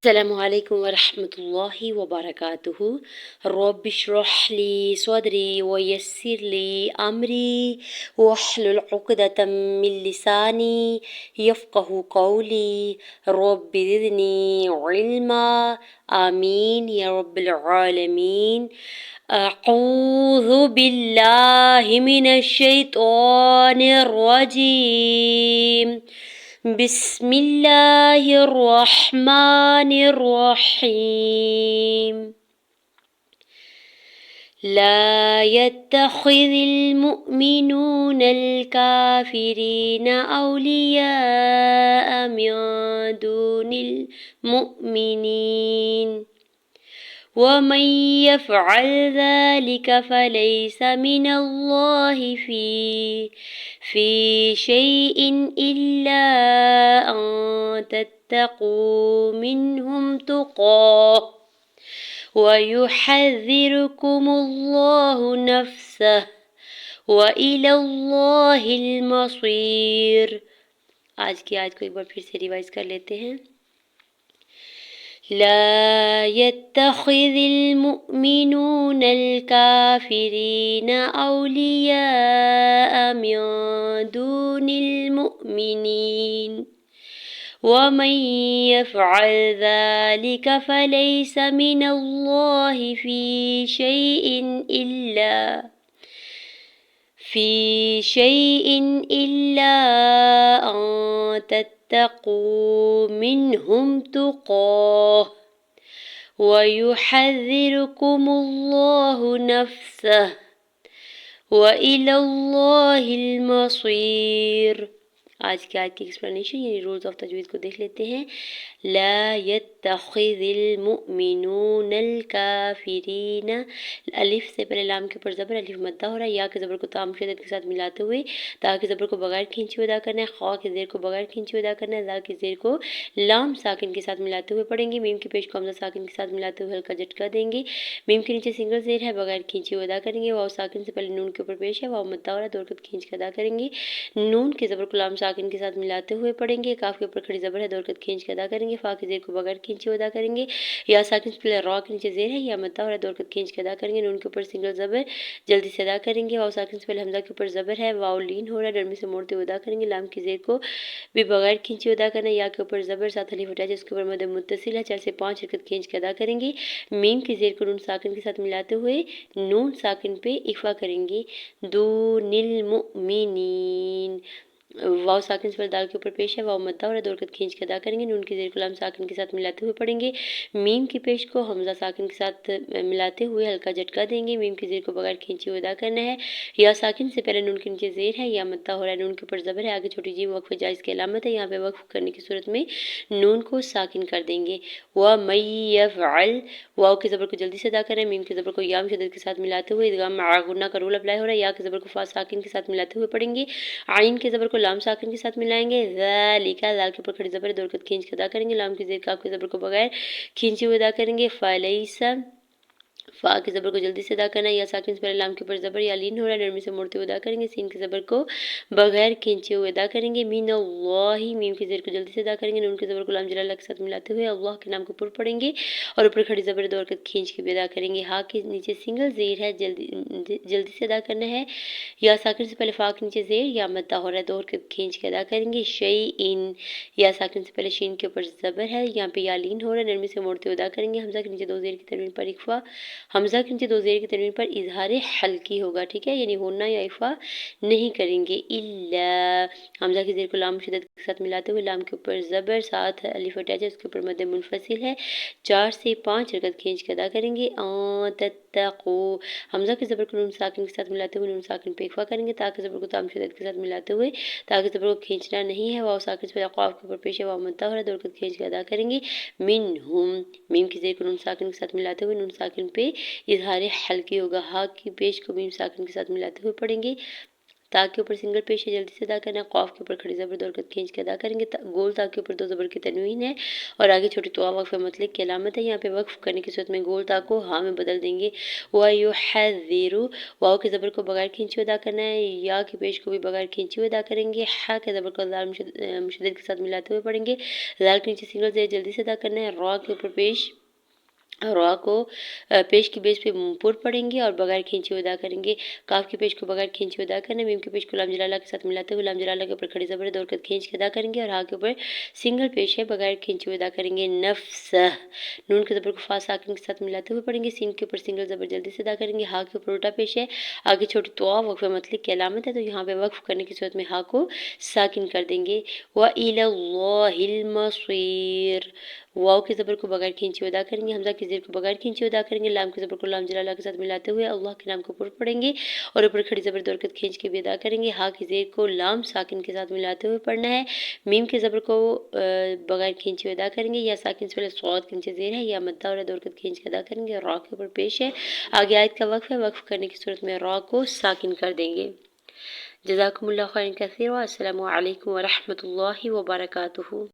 السلام علیکم ورحمۃ اللہ وبرکاتہ۔ رب اشرح لی صدری ویسر لی امری واحلل عقدۃ من لسانی یفقہ قولی رب زدنی علما آمین یا رب العالمین۔ اعوذ باللہ من الشیطان الرجیم، بسم اللہ الرحمن الرحیم۔ لا يتخذ المؤمنون الكافرين أولياء من دون المؤمنين ومن يفعل ذلك فليس من الله في شيء إلا أن تتقوا منهم تقاه ويحذركم الله نفسه وإلى الله المصير۔ آج کی آیت کو ایک بار پھر سے ریوائز کر لیتے ہیں۔ لا يتخذ المؤمنون الكافرين أولياء من دون المؤمنين ومن يفعل ذلك فليس من الله في شيء إلا أن تتقوا منهم تقاه ويحذركم الله نفسه وإلى الله المصير۔ آج کی آیت کی ایکسپلینیشن یعنی رولز آف تجوید کو دیکھ لیتے ہیں۔ لا يتخذ المؤمنون الکافرین، الف سے پہلے لام کے اوپر زبر، الف مدہ ہو رہا ہے، یا کے زبر کو تام شدت کے ساتھ ملاتے ہوئے تا کے زبر کو بغیر کھینچے ادا کرنا ہے، خا کے زیر کو بغیر کھینچے ادا کرنا ہے، زا کے زیر کو لام ساکن کے ساتھ ملاتے ہوئے پڑھیں گے، میم کی پیش کو حمزہ ساکن کے ساتھ ملاتے ہوئے ہلکا جھٹکا دیں گے، میم کے نیچے سنگل زیر ہے بغیر کھینچے ادا کریں گے، واو ساکن سے پہلے نون کے اوپر پیش ہے، واو مدہ ہو رہا ہے، دو حرکت کھینچ کے ادا کریں گے، نون کے زبر کو لام ساکن کے ساتھ ملاتے ہوئے پڑھیں گے، کاف کے اوپر کھڑی زبر ہے، دو حرکت کھینچ کے ادا کریں گے، فا کے زیر کو بغیر کھینچے ادا کریں گے، یا ساکن سے پہلے را کے نیچے زیر ہے، یا مدہ ہو رہا ہے، دو حرکت کھینچ کے ادا کریں گے، نون کے اوپر سنگل زبر جلدی سے ادا کریں گے، واو ساکن سے پہلے حمزہ کے اوپر زبر ہے، واو لین ہو رہا ہے، نرمی سے موڑتے ہوئے ادا کریں گے، لام کی زیر کو بھی بغیر کھینچے ادا کرنا ہے، یا کے اوپر زبر ساتھ الف ہٹا جس کے اوپر مد متصل ہے، 4 سے 5 حرکت کھینچ کے ادا کریں گے، میم کی زیر کو نون ساکن کے ساتھ ملاتے ہوئے نون ساکن پہ اخفا کریں گے، دون المؤمنین، واو ساکن سے پہلے دال کے اوپر پیش ہے، واو مدہ اور دو حرکت کھینچ کے ادا کریں گے، نون کی زیر کو لام ساکن کے ساتھ ملاتے ہوئے پڑھیں گے، میم کی پیش کو حمزہ ساکن کے ساتھ ملاتے ہوئے ہلکا جھٹکا دیں گے، میم کی زیر کو بغیر کھینچے ہوئے ادا کرنا ہے، یا ساکن سے پہلے نون کے نیچے زیر ہے، یا مدہ ہو رہا ہے، نون کے اوپر زبر ہے، آگے چھوٹی جیم وقف جائز کی علامت ہے، یہاں پہ وقف کرنے کی صورت میں نون کو ساکن کر دیں گے، وَمَن يَفْعَلْ، واو کے زبر کو جلدی سے ادا کریں، میم کے زبر کو یا شدت کے ساتھ ملاتے ہوئے ادغام مع غنہ کا رول اپلائی ہو رہا ہے، یا کے زبر کو فا ساکن کے ساتھ ملاتے ہوئے پڑھیں گے، عین کے زبر کو لام ساکن کے ساتھ ملائیں گے، ذالک، ذال کے اوپر کھڑی زبر دو حرکت کھینچ کے ادا کریں گے، لام کی زیر کاف کے زبر کو بغیر کھینچے ہوئے ادا کریں گے، فلیس، فا کی زبر کو جلدی سے ادا کرنا ہے، یا ساکن سے پہلے لام کے اوپر زبر یا لین ہو رہا ہے، نرمی سے موڑتے ہوئے ادا کریں گے، سین کی زبر کو بغیر کھینچے ہوئے ادا کریں گے، من اللہ، میم کی زیر کو جلدی سے ادا کریں گے، نون کی زبر کو لام جلالہ کے ساتھ ملاتے ہوئے اللہ کے نام کو پر پڑھیں گے اور اوپر کھڑی زبر دو حرکت کھینچ کے بھی ادا کریں گے، ہا کے نیچے سنگل زیر ہے، جلدی سے ادا کرنا ہے، یا ساکن سے پہلے فا کے نیچے زیر یا مدہ ہو رہا ہے، دو حرکت کھینچ کے ادا کریں گے، شیئن، یا ساکن سے پہلے شین کے اوپر زبر ہے، یہاں پہ یا لین ہو رہا ہے، نرمی سے موڑتے ہوئے ادا کریں گے، حمزہ کے نیچے دو زیر کی تنوین پر اخفا، حمزہ کے نیچے دو زیر کی تنوین پر اظہار حلقی ہوگا، ٹھیک ہے، یعنی ہونا یا اخفا نہیں کریں گے، الا، حمزہ کی زیر کو لام شدت کے ساتھ ملاتے ہوئے لام کے اوپر زبر ساتھ الف اٹیچ ہے، اس کے اوپر مد منفصل ہے، 4 سے 5 حرکت کھینچ کے ادا کریں گے، تتقو، حمزہ کی زبر کو نون ساکن کے ساتھ ملاتے ہوئے نون ساکن پہ اخفا کریں گے، تاکہ زبر کو تام شدت کے ساتھ ملاتے ہوئے تاکہ زبر کو کھینچنا نہیں ہے، واو ساکن سے قاف کے اوپر پیش ہے، واو مدہ ہو رہا ہے، دو حرکت کھینچ کے ادا کریں گے، منہم، میم کی زیر کو نون ساکن کے ساتھ ملاتے ہوئے نون ساکن پہ اظہار حلقی ہوگا، ہا کی پیش کو میم ساکن کے ساتھ ملاتے ہوئے پڑھیں گے، تا کے اوپر سنگل پیش ہے، جلدی سے ادا کرنا ہے۔ قاف کے اوپر کھڑی زبر دو حرکت کھینچ کے ادا کریں گے۔ گول تا کے اوپر دو زبر کی تنوین ہے اور آگے چھوٹی تو وقف مطلق کی علامت ہے۔ یہاں پہ وقف کرنے کی صورت میں گول تا کو ہاں میں بدل دیں گے۔ وَيُحَذِّرُ، واو کے زبر کو بغیر کھینچے ادا کرنا ہے، یا کے پیش کو بھی بغیر کھینچے ادا کریں گے۔ ہا کے زبر کو زال مشدد کے ساتھ ملاتے ہوئے پڑھیں گے۔ زال کے نیچے سنگل زیر جلدی سے ادا کرنا ہے۔ را کے اوپر پیش، را کو پیش کی بیس پہ پر پڑھیں گے اور بغیر کھینچے ہوئے ادا کریں گے۔ کاف کی پیش کو بغیر کھینچے ہوئے ادا کرنا ہے۔ میم کی پیش کو لام جلالہ کے ساتھ ملاتے ہوئے لام جلالہ کے اوپر کھڑی زبر دو حرکت کھینچ کے ادا کریں گے اور ہا کے اوپر سنگل پیش ہے، بغیر کھینچے ہوئے ادا کریں گے۔ نفسہ، نون کے زبر کو فا ساکن کے ساتھ ملاتے ہوئے پڑھیں گے۔ سین کے اوپر سنگل زبر جلدی سے ادا کریں گے۔ ہا کے اوپر الٹا پیش ہے، آگے چھوٹی تو وقف مطلق کی علامت ہے، تو یہاں پہ وقف کرنے کی صورت میں ہا کو ساکن کر دیں گے۔ وَإِلَى اللَّهِ الْمَصِيرُ، واو کے زبر کو بغیر کھینچے ہوئے ادا کریں گے۔ حمزہ کی زیر کو بغیر کھینچے ہوئے ادا کریں گے۔ لام کے زبر کو لام جلالہ کے ساتھ ملاتے ہوئے اللہ کے نام کو پر پڑھیں گے اور اوپر کھڑی زبر دو حرکت کھینچ کے بھی ادا کریں گے۔ ہا کی زیر کو لام ساکن کے ساتھ ملاتے ہوئے پڑھنا ہے۔ میم کے زبر کو بغیر کھینچے ہوئے ادا کریں گے، یا ساکن سے پہلے صاد کے نیچے زیر ہے یا مدہ اور دو حرکت کھینچ کے ادا کریں گے اور را کے اوپر پیش ہے، آگے آیت کا وقف ہے، وقف کرنے کی صورت میں را کو ساکن کر دیں گے۔ جزاکم اللہ خیرا کثیرا، السلام علیکم ورحمۃ اللہ وبرکاتہ۔